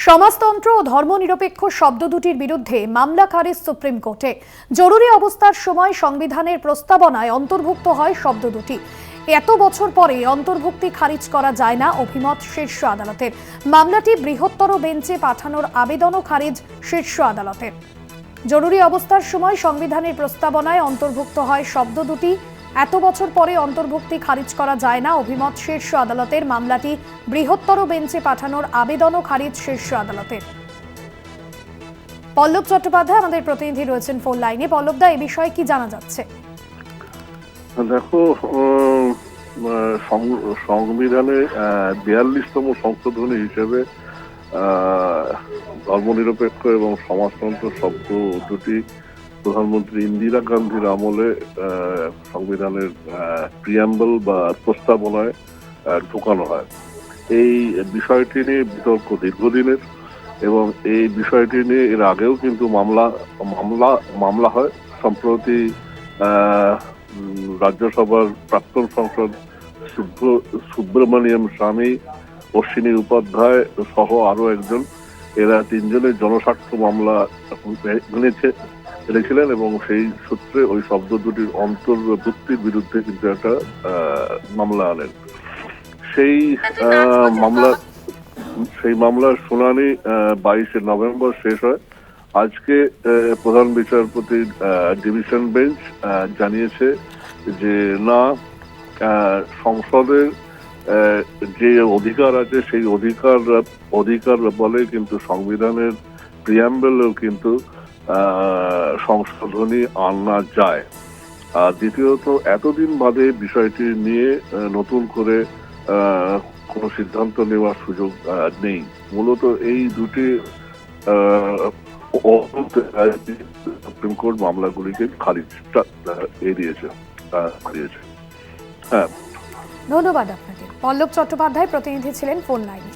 সমাজতন্ত্র ও ধর্মনিরপেক্ষ শব্দ দুটির বিরুদ্ধে মামলা খারিজ সুপ্রিম কোর্টে। জরুরি অবস্থার সময় সংবিধানের প্রস্তাবনায় অন্তর্ভুক্ত হয় শব্দ দুটি। এত বছর পরে অন্তর্ভুক্তি খারিজ করা যায় না, অভিমত শীর্ষ আদালতের। মামলাটি বৃহত্তর বেঞ্চে পাঠানোর আবেদনও খারিজ শীর্ষ আদালতের। জরুরি অবস্থার সময় সংবিধানের প্রস্তাবনায় অন্তর্ভুক্ত হয় শব্দ দুটি। এত বছর পরে অন্তর্ভুক্তি খারিজ করা যায় না, অভিমত শীর্ষ আদালতের। মামলাটি বৃহত্তর বেঞ্চে পাঠানোর আবেদনও খারিজ শীর্ষ আদালতের। পল্লব চট্টোপাধ্যায় আমাদের প্রতিনিধি রয়েছেন ফোন লাইনে। পল্লবদা, এই বিষয়ে কি জানা যাচ্ছে? দেখো, সংবিধানে 42তম সংশোধনী হিসেবে ধর্মনিরপেক্ষ এবং সমাজতন্ত্র শব্দ দুটি প্রধানমন্ত্রী ইন্দিরা গান্ধীর আমলে সংবিধানের প্রিয়াম্বল বা প্রস্তাবনায় ঢোকানো হয়। এই বিষয়টি নিয়ে বিতর্ক দীর্ঘদিনের, এবং এই বিষয়টি নিয়ে এর আগেও কিন্তু মামলা হয়। সম্প্রতি রাজ্যসভার প্রাক্তন সাংসদ সুব্রমণিয়াম স্বামী, অশ্বিনী উপাধ্যায় সহ আরো একজন, এরা তিনজনের জনস্বার্থ মামলা এনেছিলেন, এবং সেই সূত্রে ওই শব্দ দুটির অন্তর্ভুক্তির বিরুদ্ধে কিন্তু একটা মামলা আনেন। সেই মামলার শুনানি 22শে নভেম্বর শেষ হয়। আজকে প্রধান বিচারপতির ডিভিশন বেঞ্চ জানিয়েছে যে না, সংসদের যে অধিকার আছে সেই অধিকার বলে কিন্তু সংবিধানের প্রিয়াম্বলেও কিন্তু সংশোধনী আনা যায়। আর দ্বিতীয়ত, এতদিন বাদে বিষয়টি নিয়ে নতুন করে কোনো সিদ্ধান্ত নেওয়ার সুযোগ নেই। মূলত এই দুটি সুপ্রিম কোর্ট মামলাগুলিকে খারিজ দিয়েছে। হ্যাঁ, ধন্যবাদ আপনাকে। পল্লব চট্টোপাধ্যায় প্রতিনিধি ছিলেন ফোন লাইনে।